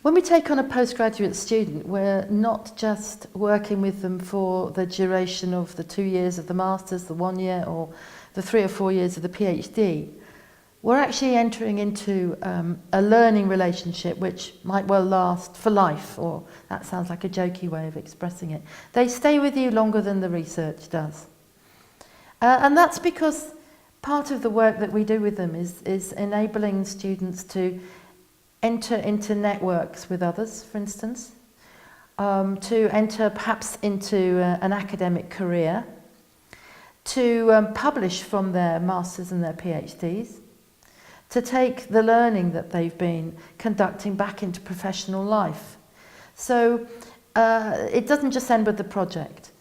When we take on a postgraduate student, we're not just working with them for the duration of the 2 years of the Masters, the 1 year, or the 3 or 4 years of the PhD. We're actually entering into a learning relationship which might well last for life, or that sounds like a jokey way of expressing it. They stay with you longer than the research does. And that's because part of the work that we do with them is enabling students to enter into networks with others, for instance, to enter perhaps into an academic career, to publish from their Masters and their PhDs, to take the learning that they've been conducting back into professional life. So it doesn't just end with the project.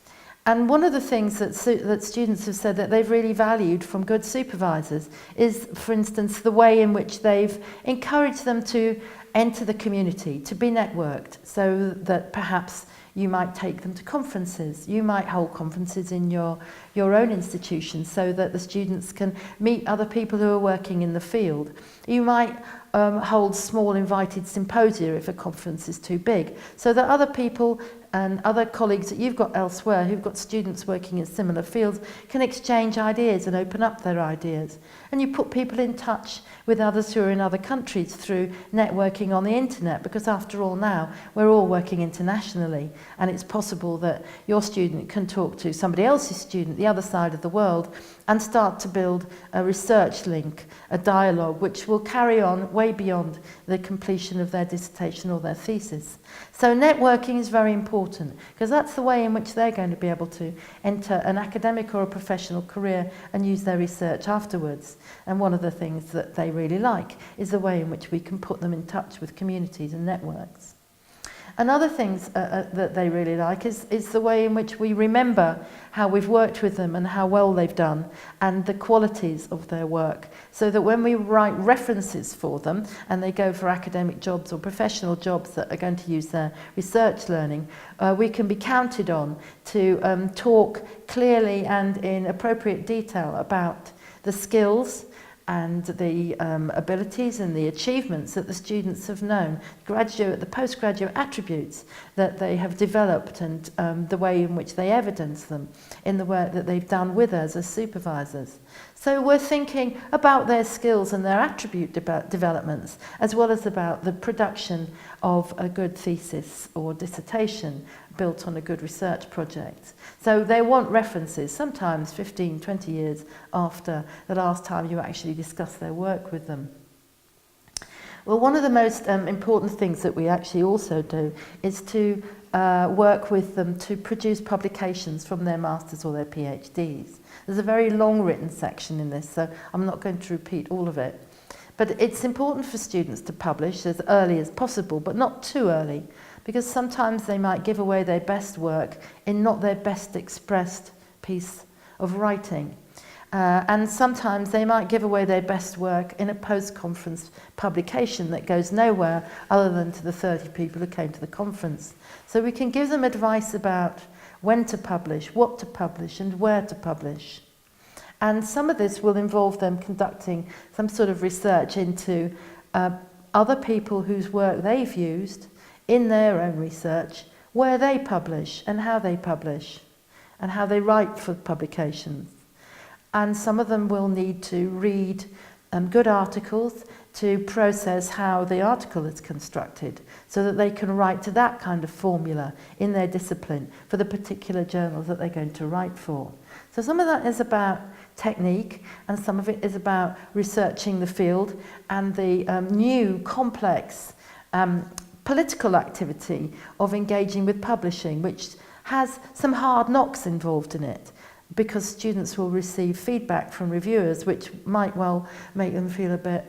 And one of the things that students have said that they've really valued from Good Supervisors is, for instance, the way in which they've encouraged them to enter the community, to be networked, so that perhaps you might take them to conferences. You might hold conferences in your own institution so that the students can meet other people who are working in the field. You might hold small invited symposia if a conference is too big, so that other people and other colleagues that you've got elsewhere who've got students working in similar fields can exchange ideas and open up their ideas. And you put people in touch with others who are in other countries through networking on the internet, because after all now we're all working internationally, and it's possible that your student can talk to somebody else's student the other side of the world and start to build a research link, a dialogue which will carry on way beyond the completion of their dissertation or their thesis. So networking is very important, because that's the way in which they're going to be able to enter an academic or a professional career and use their research afterwards. And one of the things that they really like is the way in which we can put them in touch with communities and networks. Another thing that they really like is the way in which we remember how we've worked with them and how well they've done and the qualities of their work, so that when we write references for them and they go for academic jobs or professional jobs that are going to use their research learning, we can be counted on to talk clearly and in appropriate detail about the skills and the abilities and the achievements that the students have known, the postgraduate attributes that they have developed, and the way in which they evidence them in the work that they've done with us as supervisors. So we're thinking about their skills and their attribute developments, as well as about the production of a good thesis or dissertation built on a good research project. So they want references, sometimes 15, 20 years after the last time you actually discussed their work with them. Well, one of the most important things that we actually also do is to work with them to produce publications from their Masters or their PhDs. There's a very long written section in this, so I'm not going to repeat all of it. But it's important for students to publish as early as possible, but not too early, because sometimes they might give away their best work in not their best expressed piece of writing. And sometimes they might give away their best work in a post-conference publication that goes nowhere other than to the 30 people who came to the conference. So we can give them advice about when to publish, what to publish, and where to publish. And some of this will involve them conducting some sort of research into other people whose work they've used in their own research, where they publish and how they write for publications. And some of them will need to read good articles to process how the article is constructed, so that they can write to that kind of formula in their discipline for the particular journal that they're going to write for. So some of that is about technique, and some of it is about researching the field and the new complex political activity of engaging with publishing, which has some hard knocks involved in it, because students will receive feedback from reviewers which might well make them feel a bit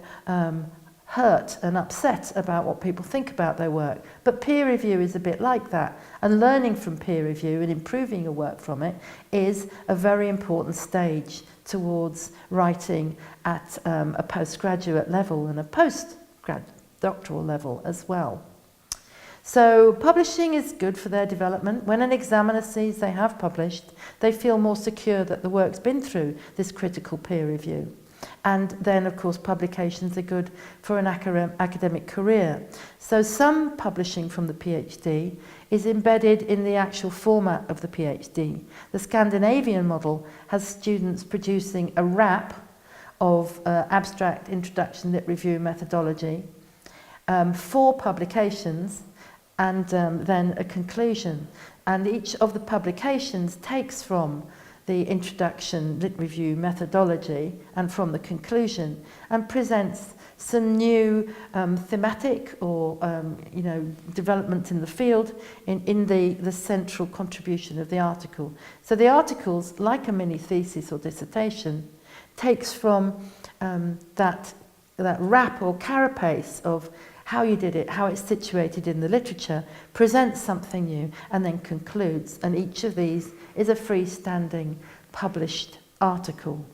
hurt and upset about what people think about their work. But peer review is a bit like that, and learning from peer review and improving your work from it is a very important stage towards writing at a postgraduate level and a postdoctoral level as well. So publishing is good for their development. When an examiner sees they have published, they feel more secure that the work's been through this critical peer review. And then, of course, publications are good for an academic career. So some publishing from the PhD is embedded in the actual format of the PhD. The Scandinavian model has students producing a wrap of abstract, introduction, lit review, methodology, 4 publications, and then a conclusion. And each of the publications takes from the introduction, lit review, methodology, and from the conclusion, and presents some new thematic or development in the field in the central contribution of the article. So the articles, like a mini thesis or dissertation, takes from that wrap or carapace of how you did it, how it's situated in the literature, presents something new, and then concludes. And each of these is a freestanding published article.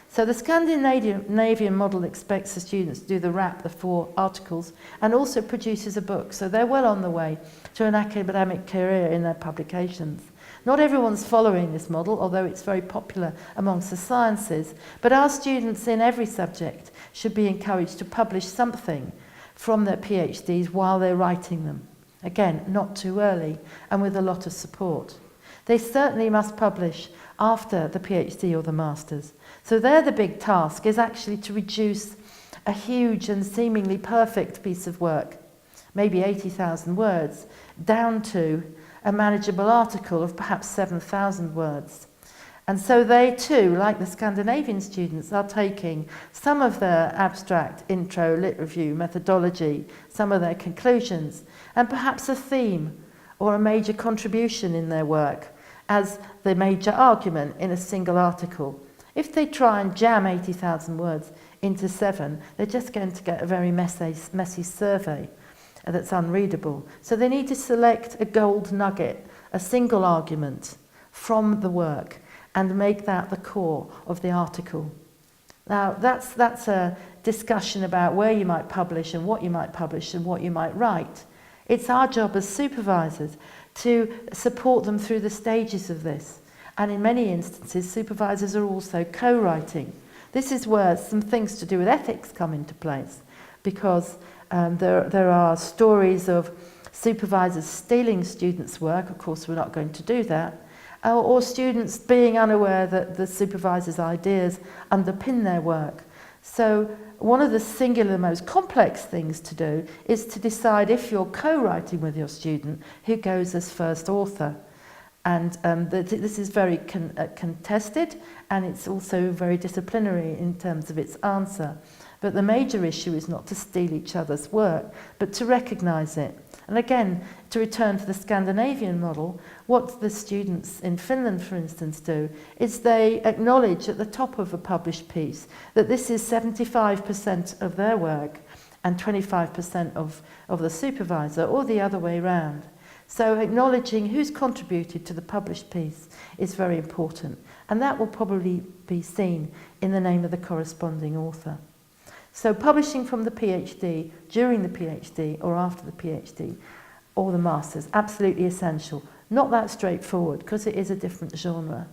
So the Scandinavian model expects the students to do the wrap, the 4 articles, and also produces a book. So they're well on the way to an academic career in their publications. Not everyone's following this model, although it's very popular amongst the sciences, but our students in every subject should be encouraged to publish something from their PhDs while they're writing them. Again, not too early, and with a lot of support. They certainly must publish after the PhD or the Masters. So there the big task is actually to reduce a huge and seemingly perfect piece of work, maybe 80,000 words, down to a manageable article of perhaps 7,000 words. And so they too, like the Scandinavian students, are taking some of their abstract, intro, lit review, methodology, some of their conclusions, and perhaps a theme or a major contribution in their work as the major argument in a single article. If they try and jam 80,000 words into 7, they're just going to get a very messy survey that's unreadable. So they need to select a gold nugget, a single argument from the work, and make that the core of the article. Now, that's a discussion about where you might publish and what you might publish and what you might write. It's our job as supervisors to support them through the stages of this. And in many instances, supervisors are also co-writing. This is where some things to do with ethics come into place, because there are stories of supervisors stealing students' work. Of course, we're not going to do that. Or students being unaware that the supervisor's ideas underpin their work. So one of the singular most complex things to do is to decide, if you're co-writing with your student, who goes as first author. And this is very contested, and it's also very disciplinary in terms of its answer. But the major issue is not to steal each other's work, but to recognise it. And again, to return to the Scandinavian model, what the students in Finland, for instance, do is they acknowledge at the top of a published piece that this is 75% of their work and 25% of the supervisor, or the other way round. So acknowledging who's contributed to the published piece is very important, and that will probably be seen in the name of the corresponding author. So publishing from the PhD, during the PhD, or after the PhD, or the Masters, absolutely essential. Not that straightforward, because it is a different genre.